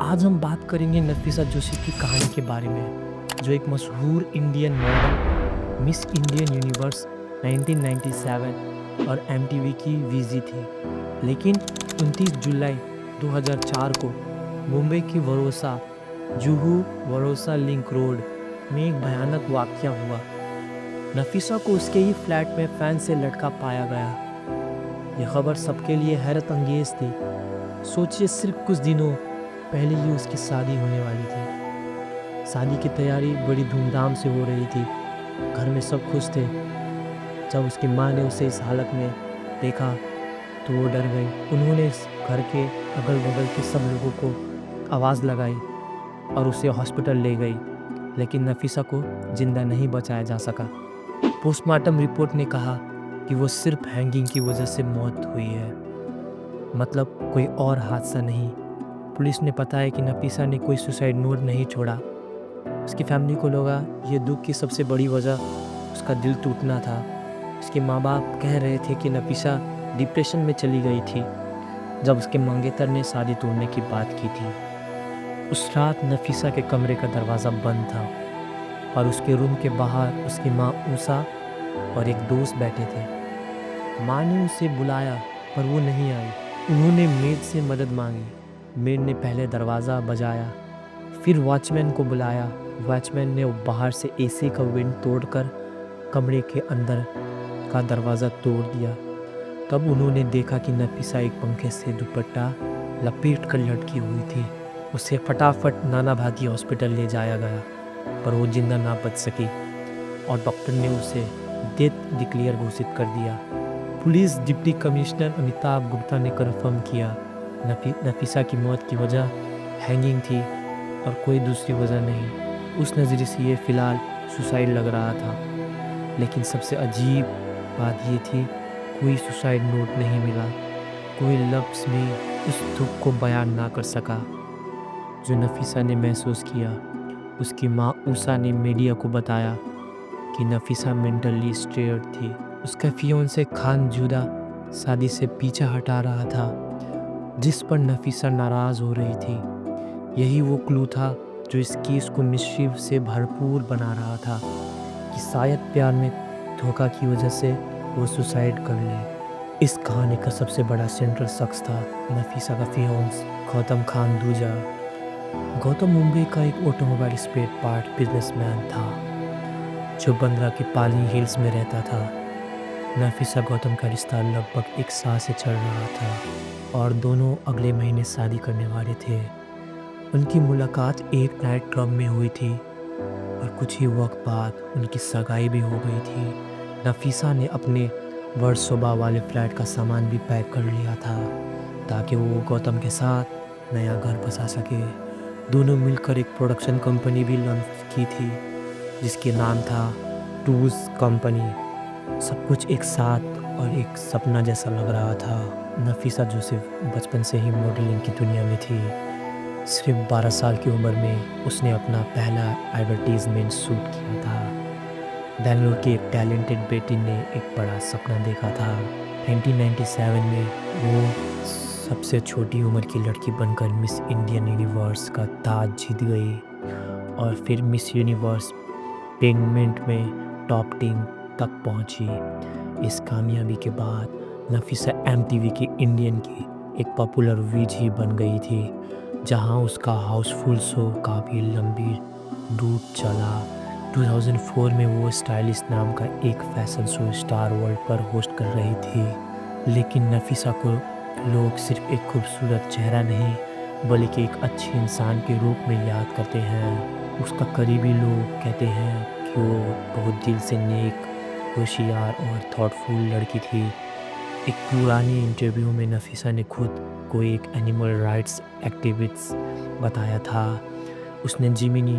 आज हम बात करेंगे नफीसा जोशी की कहानी के बारे में, जो एक मशहूर Indian model miss Indian universe 1997 और एमटीवी की वीजी थी। लेकिन 29 जुलाई 2004 को मुंबई की वरोसा जुहू वरोसा लिंक रोड में एक भयानक वाकया हुआ। नफीसा को उसके ही फ्लैट में फैन से लटका पाया गया। यह खबर सबके लिए हैरत अंगेज थी। सोचिए, सिर्फ कुछ दिनों पहले ही उसकी शादी होने वाली थी। शादी की तैयारी बड़ी धूमधाम से हो रही थी। घर में सब खुश थे। जब उसकी माँ ने उसे इस हालत में देखा तो वो डर गई। उन्होंने इस घर के अगल बगल के सब लोगों को आवाज़ लगाई और उसे हॉस्पिटल ले गई, लेकिन नफीसा को जिंदा नहीं बचाया जा सका। पोस्टमार्टम रिपोर्ट ने कहा कि वो सिर्फ हैंगिंग की वजह से मौत हुई है, मतलब कोई और हादसा नहीं। पुलिस ने बताया कि नफीसा ने कोई सुसाइड नोट नहीं छोड़ा। उसकी फैमिली को लगा ये दुख की सबसे बड़ी वजह उसका दिल टूटना था। उसके माँ बाप कह रहे थे कि नफीसा डिप्रेशन में चली गई थी जब उसके मंगेतर ने शादी तोड़ने की बात की थी। उस रात नफीसा के कमरे का दरवाज़ा बंद था और उसके रूम के बाहर उसकी माँ ऊषा और एक दोस्त बैठे थे। माँ ने उसे बुलाया पर वो नहीं आई। उन्होंने मेड से मदद मांगी। मेड ने पहले दरवाज़ा बजाया, फिर वॉचमैन को बुलाया। वॉचमैन ने बाहर से एसी का विंड तोड़कर कमरे के अंदर का दरवाज़ा तोड़ दिया। तब उन्होंने देखा कि नफीसा एक पंखे से दुपट्टा लपेट कर लटकी हुई थी। उसे फटाफट नाना भागी हॉस्पिटल ले जाया गया, पर वो जिंदा ना बच सकी और डॉक्टर ने उसे डेथ डिक्लेयर घोषित कर दिया। Police deputy commissioner Amitabh Gupta ने कन्फर्म किया नफीसा की मौत की वजह हैंगिंग थी और कोई दूसरी वजह नहीं। उस नज़रिए से ये फ़िलहाल सुसाइड लग रहा था, लेकिन सबसे अजीब बात ये थी, कोई सुसाइड नोट नहीं मिला। कोई लफ्ज़ भी उस दुख को बयान ना कर सका जो नफीसा ने महसूस किया। उसकी माँ ऊषा ने मीडिया को बताया कि नफीसा मेंटली स्टेयर्ड थी। उसका फियोंसे खान जुदा शादी से पीछा हटा रहा था, जिस पर नफीसा नाराज़ हो रही थी। यही वो क्लू था जो इस केस को मिस्ट्री से भरपूर बना रहा था कि शायद प्यार में धोखा की वजह से वो सुसाइड कर ले। इस कहानी का सबसे बड़ा सेंट्रल शख्स था नफीसा का फियोंस गौतम खान दूजा। गौतम मुंबई का एक ऑटोमोबाइल स्पेयर पार्ट बिजनेसमैन था जो बंद्रा के पाली हिल्स में रहता था। नफीसा गौतम का रिश्ता लगभग एक साल से चल रहा था और दोनों अगले महीने शादी करने वाले थे। उनकी मुलाकात एक नाइट क्लब में हुई थी और कुछ ही वक्त बाद उनकी सगाई भी हो गई थी। नफीसा ने अपने वर्सोबा वाले फ्लैट का सामान भी पैक कर लिया था ताकि वो गौतम के साथ नया घर बसा सके। दोनों मिलकर एक प्रोडक्शन कंपनी भी लॉन्च की थी जिसके नाम था टूज कंपनी। सब कुछ एक साथ और एक सपना जैसा लग रहा था। नफीसा जोसेफ बचपन से ही मॉडलिंग की दुनिया में थी। सिर्फ 12 साल की उम्र में उसने अपना पहला एडवर्टीजमेंट शूट किया था। बेंगलोर की एक टैलेंटेड बेटी ने एक बड़ा सपना देखा था। 1997 में वो सबसे छोटी उम्र की लड़की बनकर मिस इंडियन यूनिवर्स का ताज जीत गई और फिर मिस यूनिवर्स पेगमेंट में टॉप 10 तक पहुंची। इस कामयाबी के बाद नफीसा एमटीवी की इंडियन की एक पॉपुलर वीजी बन गई थी, जहां उसका हाउसफुल शो काफ़ी लंबी रूट चला। 2004 में वो स्टाइलिश नाम का एक फैशन शो स्टार वर्ल्ड पर होस्ट कर रही थी। लेकिन नफीसा को लोग सिर्फ एक खूबसूरत चेहरा नहीं बल्कि एक अच्छे इंसान के रूप में याद करते हैं। उसका करीबी लोग कहते हैं कि वो बहुत दिल से नेक, होशियार और थॉटफुल लड़की थी। एक पुरानी इंटरव्यू में नफीसा ने खुद को एक एनिमल राइट्स एक्टिविस्ट बताया था। उसने जिमिनी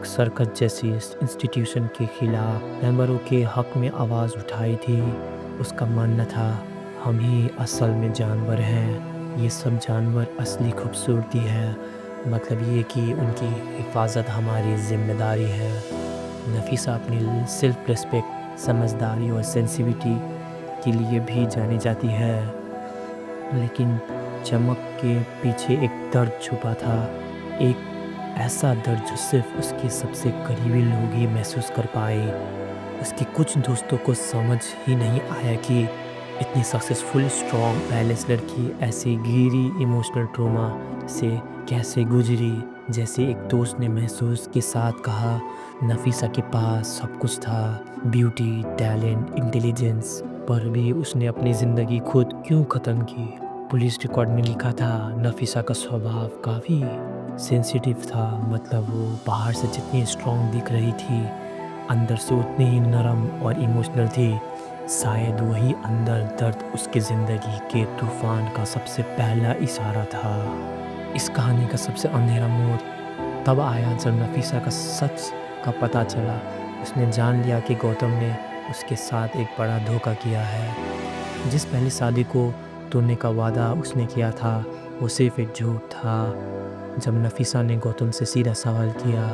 सर्कस जैसी इंस्टीट्यूशन के खिलाफ जानवरों के हक में आवाज़ उठाई थी। उसका मानना था, हम ही असल में जानवर हैं, ये सब जानवर असली खूबसूरती है, मतलब ये कि उनकी हिफाजत हमारी जिम्मेदारी है। नफीसा अपनी सेल्फ रिस्पेक्ट, समझदारी और सेंसिटिविटी के लिए भी जानी जाती है, लेकिन चमक के पीछे एक दर्द छुपा था। ایک ایسا درد جو صرف اس کے سب سے قریبی لوگ ہی محسوس کر پائے۔ اس کے کچھ دوستوں کو سمجھ ہی نہیں آیا کہ اتنی سکسیسفل اسٹرانگ پیرلیس لڑکی ایسی گہری ایموشنل ٹروما سے کیسے گزری۔ جیسے ایک دوست نے محسوس کے ساتھ کہا، نفیسہ کے پاس سب کچھ تھا، بیوٹی، ٹیلنٹ، انٹیلیجنس، پر بھی اس نے اپنی زندگی خود کیوں ختم کی؟ پولیس ریکارڈ میں لکھا تھا، نفیسہ کا سوبھاؤ کافی سینسیٹیو تھا، مطلب وہ باہر سے جتنی اسٹرانگ دکھ رہی تھی اندر سے اتنی ہی نرم اور ایموشنل تھی۔ شاید وہی اندر درد اس کی زندگی کے طوفان کا سب سے پہلا اشارہ تھا۔ اس کہانی کا سب سے اندھیرا موڑ تب آیا جب نفیسہ کا سچ کا پتہ چلا۔ اس نے جان لیا کہ گوتم نے اس کے ساتھ ایک بڑا دھوکہ کیا ہے۔ جس پہلی شادی کو توڑنے کا وعدہ اس نے کیا تھا وہ صرف ایک جھوٹ تھا۔ جب نفیسہ نے گوتم سے سیدھا سوال کیا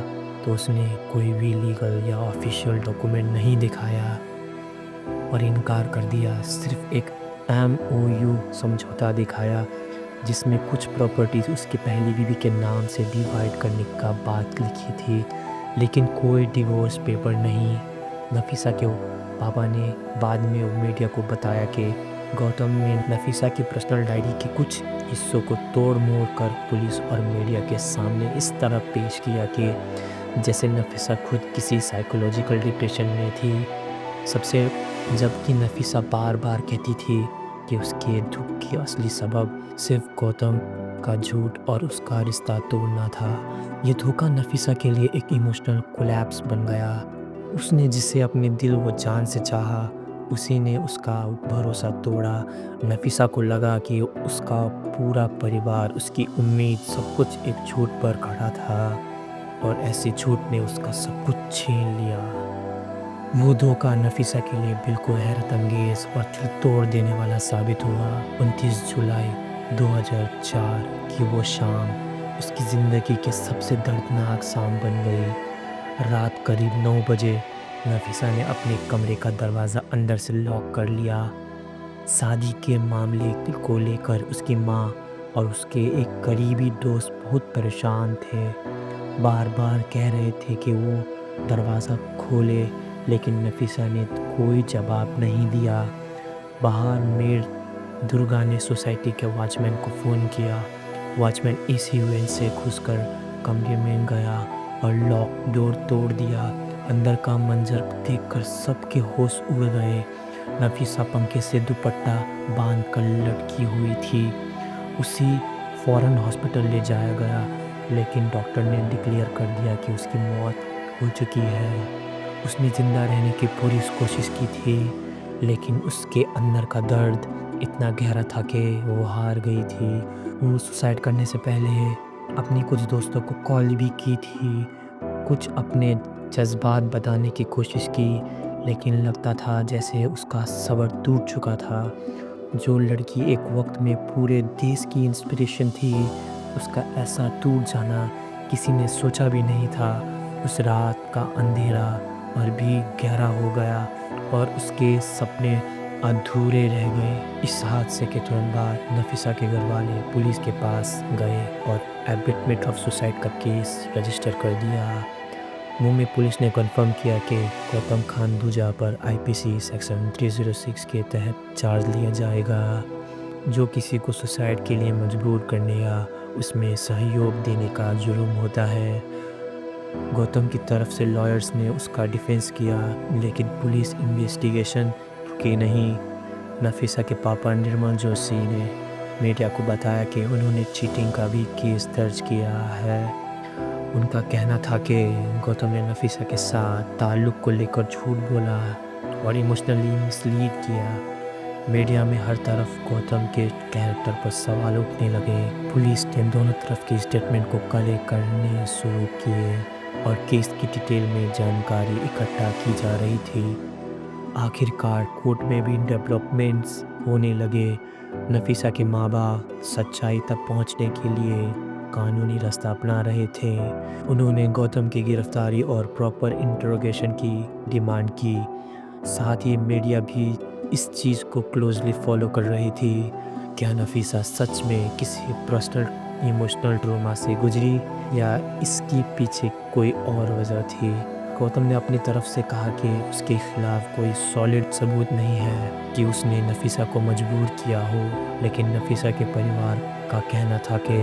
تو اس نے کوئی بھی لیگل یا آفیشیل ڈاکومنٹ نہیں دکھایا اور انکار کر دیا، صرف ایک MOU سمجھوتا دکھایا جس میں کچھ پراپرٹیز اس کی پہلی بیوی کے نام سے ڈیوائیڈ کرنے کا بات لکھی تھی، لیکن کوئی ڈیورس پیپر نہیں۔ نفیسہ کے پاپا نے بعد میں میڈیا کو بتایا کہ گوتم نے نفیسہ کی پرسنل ڈائری کے کچھ حصوں کو توڑ موڑ کر پولیس اور میڈیا کے سامنے اس طرح پیش کیا کہ جیسے نفیسہ خود کسی سائیکولوجیکل ڈپریشن میں تھی، جبکہ نفیسہ بار بار کہتی تھی کہ اس کے دکھ کی اصلی سبب صرف گوتم کا جھوٹ اور اس کا رشتہ توڑنا تھا۔ یہ دھوکہ نفیسہ کے لیے ایک ایموشنل کولیپس بن گیا۔ اس نے جسے اپنے دل و جان سے چاہا، اسی نے اس کا بھروسہ توڑا۔ نفیسہ کو لگا کہ اس کا پورا پریوار، اس کی امید، سب کچھ ایک جھوٹ پر کھڑا تھا اور ایسے جھوٹ نے اس کا سب کچھ چھین لیا۔ وہ دھوکہ نفیسہ کے لیے بالکل حیرت انگیز اور دل توڑ دینے والا ثابت ہوا۔ 29 جولائی 2004 کی وہ شام اس کی زندگی کے سب سے دردناک شام بن گئی۔ رات قریب 9 بجے نفیسہ نے اپنے کمرے کا دروازہ اندر سے لاک کر لیا۔ شادی کے معاملے کو لے کر اس کی ماں اور اس کے ایک قریبی دوست بہت پریشان تھے، بار بار کہہ رہے تھے کہ وہ دروازہ کھولے، لیکن نفیسہ نے کوئی جواب نہیں دیا۔ باہر میڈ درگا نے سوسائٹی کے واچ مین کو فون کیا۔ واچ مین اسی وین سے گھس کر کمرے میں گیا اور لاک ڈور توڑ دیا۔ اندر کا منظر دیکھ کر سب کے ہوش اڑ گئے۔ نفیسہ پنکھے سے دوپٹہ باندھ کر لٹکی ہوئی تھی۔ اسی فوراً ہاسپٹل لے جایا گیا، لیکن ڈاکٹر نے ڈکلیئر کر دیا کہ اس کی موت ہو چکی ہے۔ اس نے زندہ رہنے کی پوری کوشش کی تھی، لیکن اس کے اندر کا درد اتنا گہرا تھا کہ وہ ہار گئی تھی۔ وہ سوسائڈ کرنے سے پہلے اپنی کچھ دوستوں کو کال بھی کی تھی، کچھ اپنے جذبات بتانے کی کوشش کی، لیکن لگتا تھا جیسے اس کا صبر ٹوٹ چکا تھا۔ جو لڑکی ایک وقت میں پورے دیش کی انسپریشن تھی، اس کا ایسا ٹوٹ جانا کسی نے سوچا بھی نہیں تھا۔ اس رات کا اندھیرا اور بھی گہرا ہو گیا اور اس کے سپنے ادھورے رہ گئے۔ اس حادثے کے ترنت بعد نفیسہ کے گھر والے پولیس کے پاس گئے اور ایبٹمنٹ آف سوسائڈ کا کیس رجسٹر کر دیا۔ ممبئی پولیس نے کنفرم کیا کہ گوتم کھانڈوجا پر IPC سیکشن 306 کے تحت چارج لیا جائے گا، جو کسی کو سوسائڈ کے لیے مجبور کرنے یا اس میں سہیوگ دینے کا جرم ہوتا ہے۔ گوتم کی طرف سے لائرز نے اس کا ڈیفینس کیا، لیکن پولیس انویسٹیگیشن رکی نہیں۔ نفیسہ کے پاپا نرمل جوشی نے میڈیا کو بتایا کہ انہوں نے چیٹنگ کا بھی کیس درج کیا ہے۔ ان کا کہنا تھا کہ گوتم نے نفیسہ کے ساتھ تعلق کو لے کر جھوٹ بولا اور ایموشنلی مسلیڈ کیا۔ میڈیا میں ہر طرف گوتم کے کیریکٹر پر سوال اٹھنے لگے۔ پولیس نے دونوں طرف کی اسٹیٹمنٹ کو کلیکٹ کرنے شروع کیے اور کیس کی ڈیٹیل میں جانکاری اکٹھا کی جا رہی تھی۔ آخر کار کورٹ میں بھی ڈیولپمنٹس ہونے لگے۔ نفیسہ کے ماں باپ سچائی تک پہنچنے کے لیے قانونی راستہ اپنا رہے تھے۔ انہوں نے گوتم کی گرفتاری اور پراپر انٹروگیشن کی ڈیمانڈ کی۔ ساتھ ہی میڈیا بھی اس چیز کو کلوزلی فالو کر رہی تھی۔ کیا نفیسہ سچ میں کسی پرسنل इमोशनल ट्रॉमा से गुजरी या इसके पीछे कोई और वजह थी। गौतम ने अपनी तरफ से कहा कि उसके खिलाफ कोई सॉलिड सबूत नहीं है कि उसने नफीसा को मजबूर किया हो, लेकिन नफीसा के परिवार का कहना था कि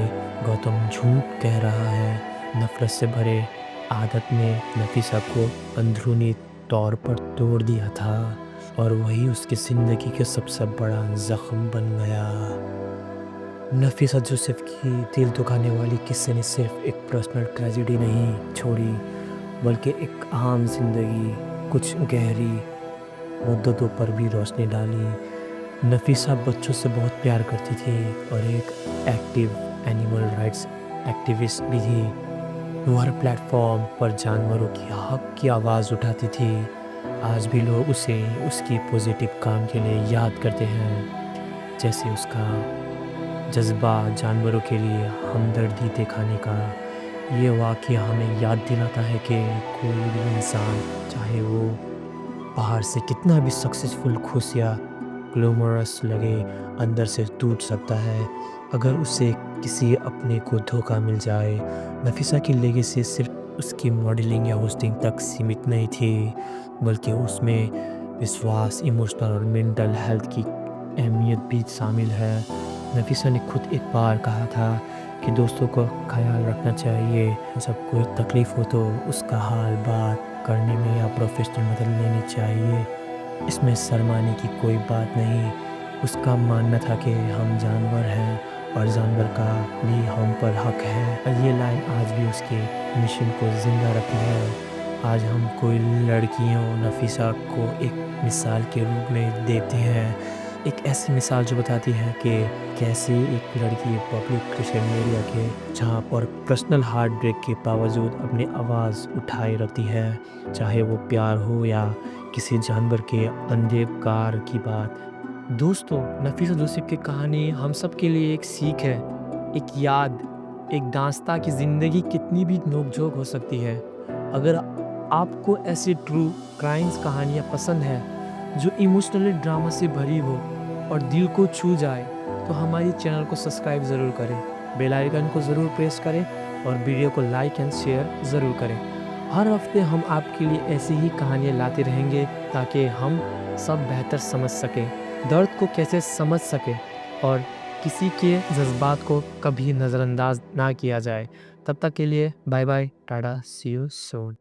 गौतम झूठ कह रहा है। नफरत से भरे आदत ने नफीसा को अंदरूनी तौर पर तोड़ दिया था और वही उसकी ज़िंदगी का सबसे बड़ा ज़ख्म बन गया। नफीसा जोसेफ की दिल दुखाने वाली किस्से ने सिर्फ एक पर्सनल ट्रेजेडी नहीं छोड़ी, बल्कि एक आम जिंदगी कुछ गहरी मुद्दों पर भी रोशनी डाली। नफीसा बच्चों से बहुत प्यार करती थी और एक एक्टिव एनिमल राइट्स एक्टिविस्ट भी थी। वो हर प्लेटफॉर्म पर जानवरों की हक की आवाज़ उठाती थी। आज भी लोग उसे उसकी पॉजिटिव काम के लिए याद करते हैं, जैसे उसका जज्बा जानवरों के लिए हमदर्दी दिखाने का। ये वाक़या हमें याद दिलाता है कि कोई भी इंसान, चाहे वो बाहर से कितना भी सक्सेसफुल, खुश या ग्लैमरस लगे, अंदर से टूट सकता है अगर उसे किसी अपने को धोखा मिल जाए। नफीसा की लेगेसी सिर्फ उसकी मॉडलिंग या होस्टिंग तक सीमित नहीं थी, बल्कि उसमें विश्वास, इमोशनल और मेंटल हेल्थ की अहमियत भी शामिल है। नफीसा ने खुद एक बार कहा था कि दोस्तों को ख्याल रखना चाहिए, जब कोई तकलीफ़ हो तो उसका हाल बात करने में या प्रोफेशनल मदद लेनी चाहिए। इसमें शर्माने की कोई बात नहीं। उसका मानना था कि हम जानवर हैं और जानवर का भी हम पर हक है। और ये लाइन आज भी उसके मिशन को ज़िंदा रखती है। आज हम कोई लड़कियों नफीसा को एक मिसाल के रूप में देते हैं, एक ऐसी मिसाल जो बताती है कि कैसे एक लड़की पब्लिक सोशल मीडिया के जहाँ पर पर्सनल हार्ट ब्रेक के बावजूद अपनी आवाज़ उठाए रखती है, चाहे वो प्यार हो या किसी जानवर के अंधकार की बात। दोस्तों, नफीसा जोसेफ की कहानी हम सब के लिए एक सीख है, एक याद, एक दास्तां कि ज़िंदगी कितनी भी नोक-झोंक हो सकती है। अगर आपको ऐसी ट्रू क्राइम्स कहानियाँ पसंद है जो इमोशनली ड्रामा से भरी हो और दिल को छू जाए, तो हमारे चैनल को सब्सक्राइब ज़रूर करें, बेल आइकन को ज़रूर प्रेस करें और वीडियो को लाइक एंड शेयर ज़रूर करें। हर हफ्ते हम आपके लिए ऐसी ही कहानियाँ लाते रहेंगे ताकि हम सब बेहतर समझ सकें, दर्द को कैसे समझ सकें और किसी के जज्बात को कभी नज़रअंदाज ना किया जाए। तब तक के लिए bye bye, tata, see you soon.